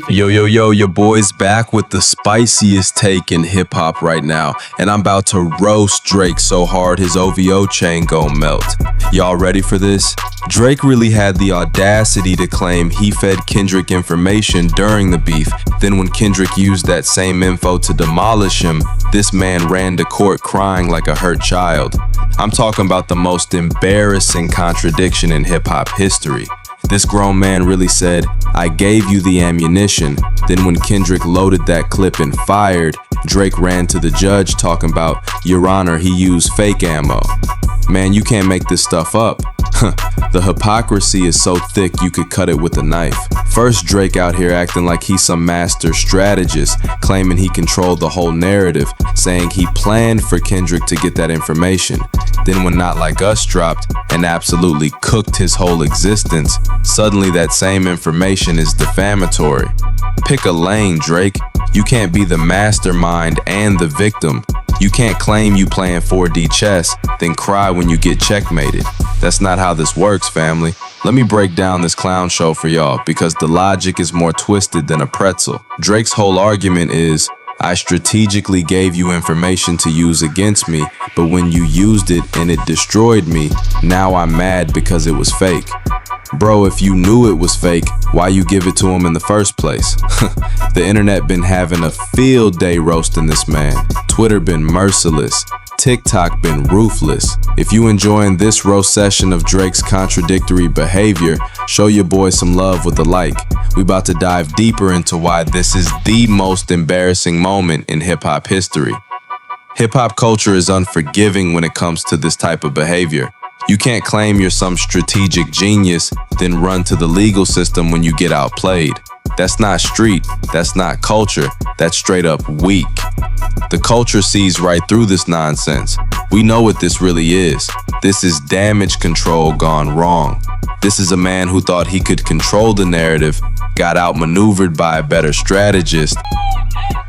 Yo, your boy's back with the spiciest take in hip-hop right now, and I'm about to roast Drake so hard his OVO chain gon' melt. Y'all ready for this? Drake really had the audacity to claim he fed Kendrick information during the beef. Then when Kendrick used that same info to demolish him, this man ran to court crying like a hurt child. I'm talking about the most embarrassing contradiction in hip-hop history. This grown man really said, "I gave you the ammunition." Then when Kendrick loaded that clip and fired, Drake ran to the judge talking about, "Your Honor, he used fake ammo." Man, you can't make this stuff up. The hypocrisy is so thick you could cut it with a knife. First, Drake out here acting like he's some master strategist, claiming he controlled the whole narrative, saying he planned for Kendrick to get that information. Then when Not Like Us dropped and absolutely cooked his whole existence, suddenly that same information is defamatory. Pick a lane, Drake. You can't be the mastermind and the victim. You can't claim you playing 4D chess, then cry when you get checkmated. That's not how this works, family. Let me break down this clown show for y'all, because the logic is more twisted than a pretzel. Drake's whole argument is, I strategically gave you information to use against me, but when you used it and it destroyed me, now I'm mad because it was fake. Bro, if you knew it was fake, why you give it to him in the first place? The internet been having a field day roasting this man. Twitter been merciless. TikTok been ruthless. If you enjoying this roast session of Drake's contradictory behavior, show your boy some love with a like. We about to dive deeper into why this is the most embarrassing moment in hip-hop history. Hip-hop culture is unforgiving when it comes to this type of behavior. You can't claim you're some strategic genius, then run to the legal system when you get outplayed. That's not street, that's not culture, that's straight up weak. The culture sees right through this nonsense. We know what this really is. This is damage control gone wrong. This is a man who thought he could control the narrative, got outmaneuvered by a better strategist.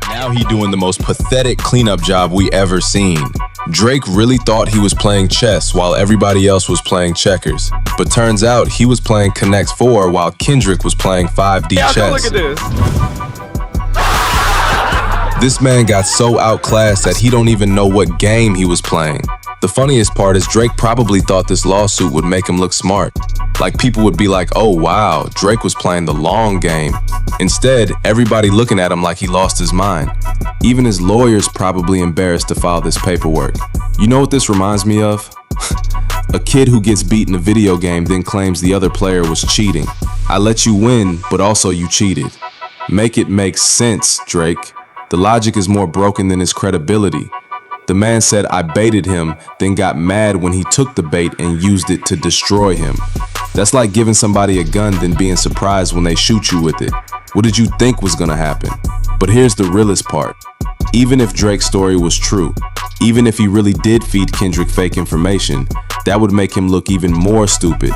Now he doing the most pathetic cleanup job we ever seen. Drake really thought he was playing chess while everybody else was playing checkers. But turns out he was playing Connect 4 while Kendrick was playing 5D chess. Look at this. This man got so outclassed that he don't even know what game he was playing. The funniest part is Drake probably thought this lawsuit would make him look smart. Like people would be like, oh wow, Drake was playing the long game. Instead, everybody looking at him like he lost his mind. Even his lawyer's probably embarrassed to file this paperwork. You know what this reminds me of? A kid who gets beat in a video game then claims the other player was cheating. I let you win, but also you cheated. Make it make sense, Drake. The logic is more broken than his credibility. The man said I baited him, then got mad when he took the bait and used it to destroy him. That's like giving somebody a gun then being surprised when they shoot you with it. What did you think was gonna happen? But here's the realest part. Even if Drake's story was true, even if he really did feed Kendrick fake information, that would make him look even more stupid.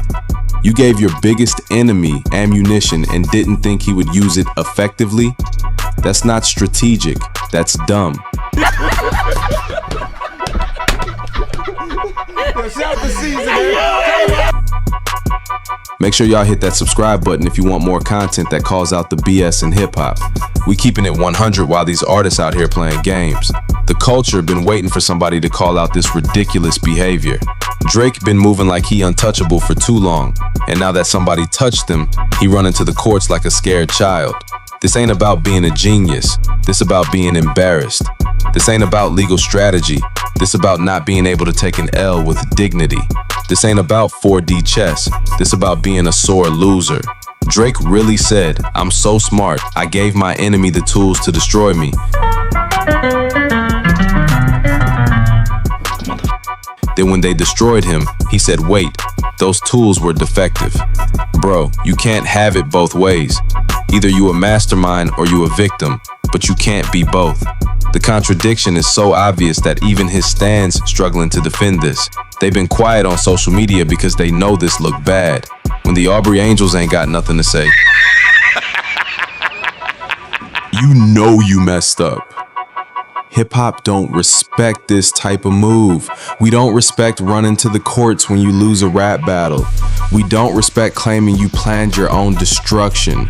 You gave your biggest enemy ammunition and didn't think he would use it effectively? That's not strategic, that's dumb. Make sure y'all hit that subscribe button if you want more content that calls out the BS in hip-hop. We keeping it 100 while these artists out here playing games. The culture been waiting for somebody to call out this ridiculous behavior. Drake been moving like he untouchable for too long, and now that somebody touched him, he run into the courts like a scared child. This ain't about being a genius, this about being embarrassed. This ain't about legal strategy, this about not being able to take an L with dignity. This ain't about 4D chess, this about being a sore loser. Drake really said, I'm so smart, I gave my enemy the tools to destroy me. Then when they destroyed him, he said, wait, those tools were defective. Bro, you can't have it both ways. Either you a mastermind or you a victim, but you can't be both. The contradiction is so obvious that even his stands struggling to defend this. They've been quiet on social media because they know this look bad. When the Aubrey Angels ain't got nothing to say. You know you messed up. Hip-hop don't respect this type of move. We don't respect running to the courts when you lose a rap battle. We don't respect claiming you planned your own destruction.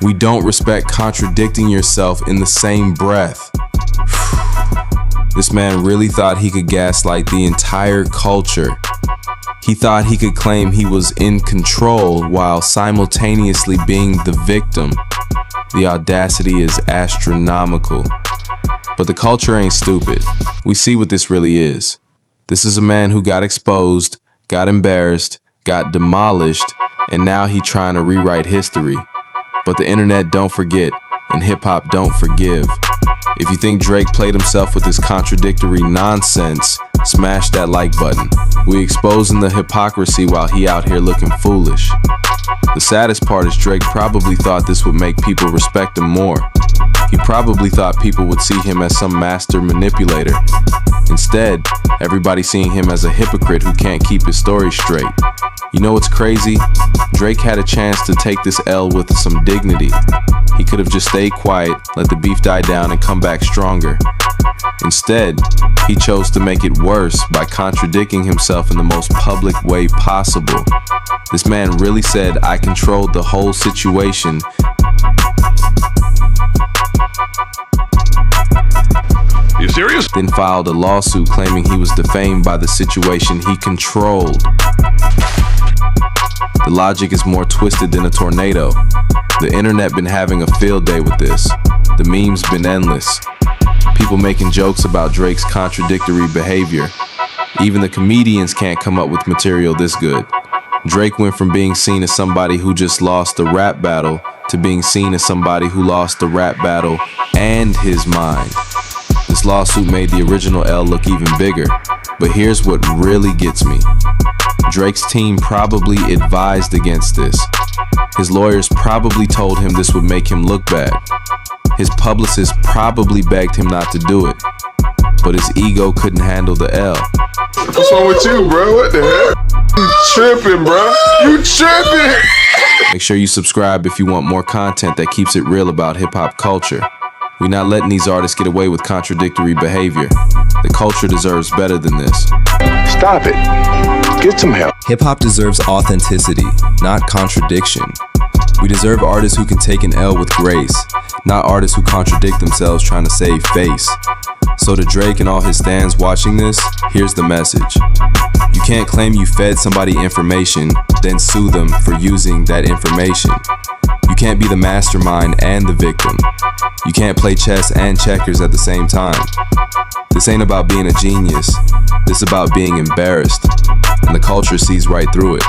We don't respect contradicting yourself in the same breath. This man really thought he could gaslight the entire culture. He thought he could claim he was in control while simultaneously being the victim. The audacity is astronomical. But the culture ain't stupid. We see what this really is. This is a man who got exposed, got embarrassed, got demolished, and now he trying to rewrite history. But the internet don't forget, and hip-hop don't forgive. If you think Drake played himself with this contradictory nonsense, smash that like button. We exposing the hypocrisy while he out here looking foolish. The saddest part is Drake probably thought this would make people respect him more. He probably thought people would see him as some master manipulator. Instead, everybody's seeing him as a hypocrite who can't keep his story straight. You know what's crazy? Drake had a chance to take this L with some dignity. He could have just stayed quiet, let the beef die down, and come back stronger. Instead, he chose to make it worse by contradicting himself in the most public way possible. This man really said, "I controlled the whole situation." You serious? Then filed a lawsuit claiming he was defamed by the situation he controlled. The logic is more twisted than a tornado. The internet been having a field day with this. The memes been endless. People making jokes about Drake's contradictory behavior. Even the comedians can't come up with material this good. Drake went from being seen as somebody who just lost the rap battle to being seen as somebody who lost the rap battle and his mind. This lawsuit made the original L look even bigger. But here's what really gets me. Drake's team probably advised against this. His lawyers probably told him this would make him look bad. His publicist probably begged him not to do it. But his ego couldn't handle the L. What's wrong with you, bro? What the heck? You tripping, bro? You tripping! Make sure you subscribe if you want more content that keeps it real about hip-hop culture. We're not letting these artists get away with contradictory behavior. The culture deserves better than this. Stop it. Get some help. Hip-hop deserves authenticity, not contradiction. We deserve artists who can take an L with grace, not artists who contradict themselves trying to save face. So to Drake and all his stans watching this, here's the message. You can't claim you fed somebody information, then sue them for using that information. You can't be the mastermind and the victim. You can't play chess and checkers at the same time. This ain't about being a genius. This is about being embarrassed. And the culture sees right through it.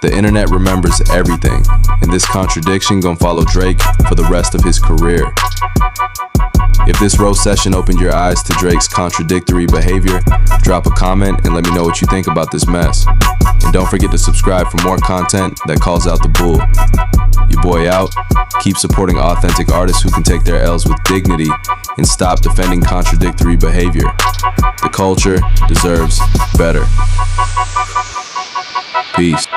The internet remembers everything, and this contradiction gonna follow Drake for the rest of his career. If this roast session opened your eyes to Drake's contradictory behavior, drop a comment and let me know what you think about this mess. And don't forget to subscribe for more content that calls out the bull. Your boy out. Keep supporting authentic artists who can take their L's with dignity and stop defending contradictory behavior. The culture deserves better. Peace.